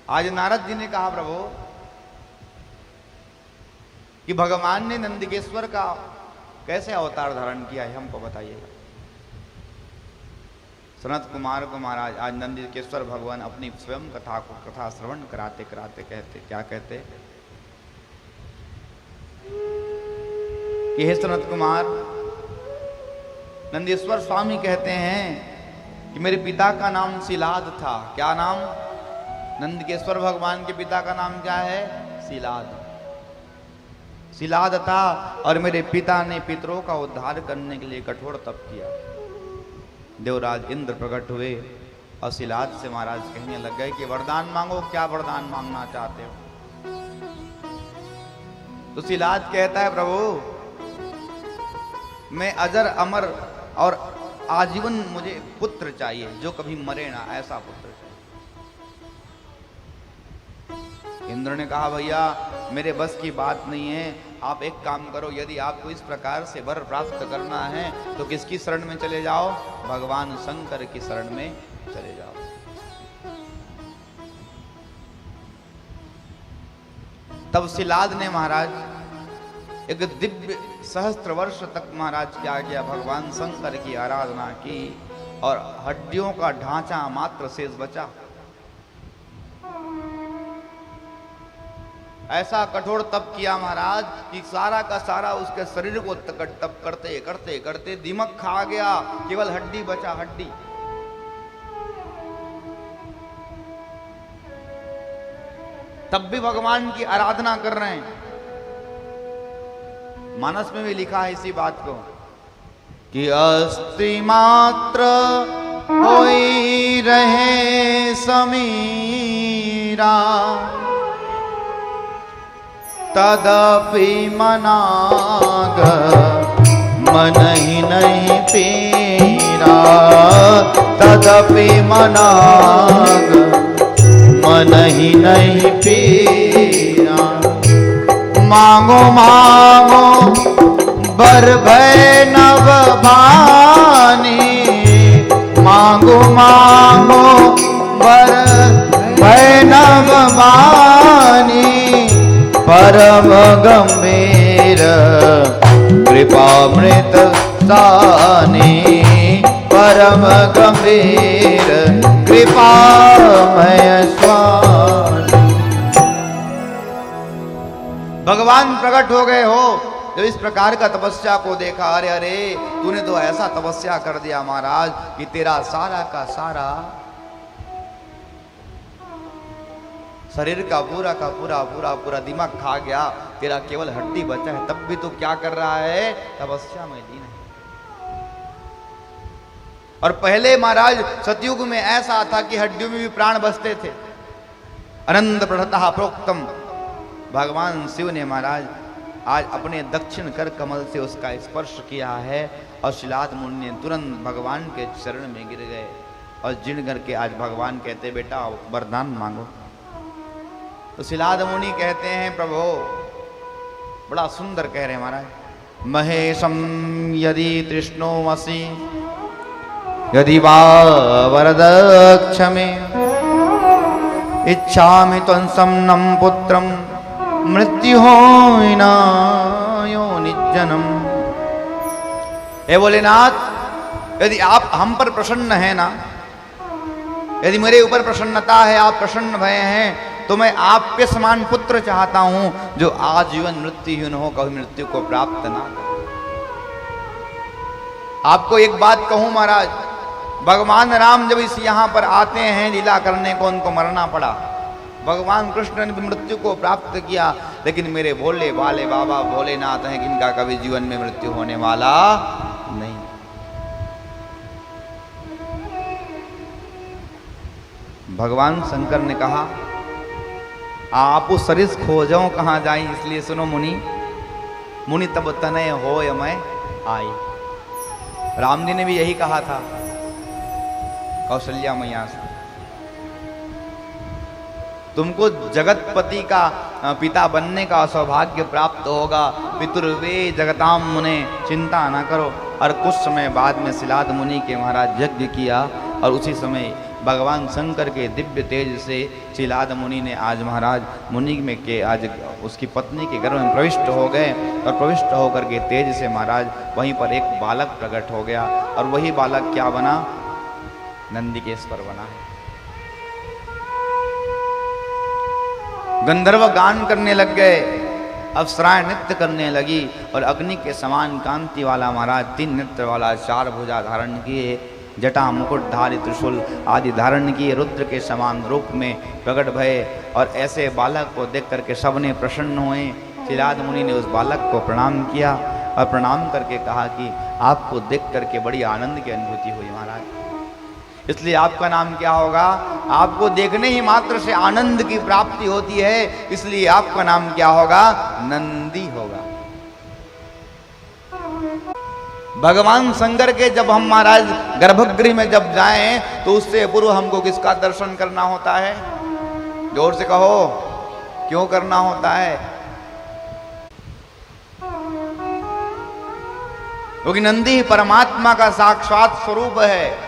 आज नारद जी ने कहा प्रभु कि भगवान ने नंदिकेश्वर का कैसे अवतार धारण किया है, हमको बताइएगा। सनत कुमार को महाराज आज नंदिकेश्वर भगवान अपनी स्वयं कथा श्रवण कराते कराते कहते, क्या कहते कि हे सनत कुमार, नंदीश्वर स्वामी कहते हैं कि मेरे पिता का नाम शिलाद था। क्या नाम? नंदकेश्वर भगवान के पिता का नाम क्या है? शिलाद। शिलाद था और मेरे पिता ने पितरों का उद्धार करने के लिए कठोर तप किया। देवराज इंद्र प्रकट हुए और शिलाद से महाराज कहने लग गए कि वरदान मांगो, क्या वरदान मांगना चाहते हो? तो शिलाद कहता है प्रभु मैं अजर अमर और आजीवन मुझे पुत्र चाहिए जो कभी मरे ना, ऐसा पुत्र चाहिए। इंद्र ने कहा भैया मेरे बस की बात नहीं है, आप एक काम करो, यदि आपको इस प्रकार से वर प्राप्त करना है तो किसकी शरण में चले जाओ? भगवान शंकर की शरण में चले जाओ। तब शिलाद ने महाराज एक दिव्य सहस्त्र वर्ष तक महाराज क्या किया? भगवान शंकर की आराधना की और हड्डियों का ढांचा मात्र शेष बचा। ऐसा कठोर तप किया महाराज कि सारा का सारा उसके शरीर को तप करते करते करते दिमक खा गया, केवल हड्डी बचा, हड्डी। तब भी भगवान की आराधना कर रहे हैं। मानस में भी लिखा है इसी बात को कि अस्ति मात्र होई रहे समीरा, तदपि मनाग मन ही नहीं पीरा, तदपि मनाग मन ही नहीं पीरा। मांगो मांगो बर भय नव भानी, मांगो मांगो बर भय नव भानी, परम गंभीर कृपामृत दानी, परम गंभीर कृपामय स्वामी। भगवान प्रकट हो गए हो जब इस प्रकार का तपस्या को देखा, अरे अरे तूने तो ऐसा तपस्या कर दिया महाराज कि तेरा सारा का सारा शरीर का पूरा का पूरा पूरा पूरा दिमाग खा गया, तेरा केवल हड्डी बचा है। तब भी तू क्या कर रहा है? तपस्या में लीन है। और पहले महाराज सतयुग में ऐसा था कि हड्डियों में भी प्राण बसते थे। अनंत प्रथतः प्रोक्तम, भगवान शिव ने महाराज आज अपने दक्षिण कर कमल से उसका स्पर्श किया है और शिलाद मुनि ने तुरंत भगवान के चरण में गिर गए और जिन करके आज भगवान कहते बेटा वरदान मांगो। तो शिलाद मुनि कहते हैं प्रभु, बड़ा सुंदर कह रहे हैं महाराज, महेशम यदि तृष्णोमसि यदि वा वरदक्ष में इच्छामि त्वंसमनं पुत्रम मृत्यु होइना योनिजनम। हे भोलेनाथ, यदि आप हम पर प्रसन्न हैं ना, यदि मेरे ऊपर प्रसन्नता है, आप प्रसन्न भय हैं, तो मैं आपके समान पुत्र चाहता हूं जो आजीवन मृत्युहीन हो, कभी मृत्यु को प्राप्त ना करे। आपको एक बात कहूं महाराज, भगवान राम जब इस यहां पर आते हैं लीला करने को, उनको मरना पड़ा। भगवान कृष्ण ने मृत्यु को प्राप्त किया, लेकिन मेरे भोले वाले बाबा भोलेनाथ हैं कि इनका कभी जीवन में मृत्यु होने वाला नहीं। भगवान शंकर ने कहा आप उस सरिस खोजो कहाँ जाई, इसलिए सुनो मुनि, मुनि तब तनय हो या मैं आई। राम जी ने भी यही कहा था कौशल्या मैया से, तुमको जगतपति का पिता बनने का सौभाग्य प्राप्त होगा। पितुर्वे जगताम मुने, चिंता ना करो। और कुछ समय बाद में शिलाद मुनि के महाराज यज्ञ किया और उसी समय भगवान शंकर के दिव्य तेज से चिलाद मुनि ने आज महाराज मुनि में के आज उसकी पत्नी के गर्भ में प्रविष्ट हो गए और प्रविष्ट होकर के तेज से महाराज वहीं पर एक बालक प्रकट हो गया और वही बालक क्या बना, नंदिकेश्वर बना है। गंधर्व गान करने लग गए, अप्सराएं नृत्य करने लगी और अग्नि के समान कांति वाला महाराज 3 नेत्र वाला 4 भुजा धारण किए, जटा मुकुट धारी त्रिशूल आदि धारण किए, रुद्र के समान रूप में प्रकट भये और ऐसे बालक को देख करके सबने प्रसन्न हुए। चिलाद मुनि ने उस बालक को प्रणाम किया और प्रणाम करके कहा कि आपको देख करके बड़ी आनंद की अनुभूति हुई महाराज, इसलिए आपका नाम क्या होगा, आपको देखने ही मात्र से आनंद की प्राप्ति होती है, इसलिए आपका नाम क्या होगा, नंदी होगा। भगवान शंकर के जब हम महाराज गर्भगृह में जब जाएं तो उससे पूर्व हमको किसका दर्शन करना होता है, जोर से कहो, क्यों करना होता है, क्योंकि नंदी परमात्मा का साक्षात स्वरूप है।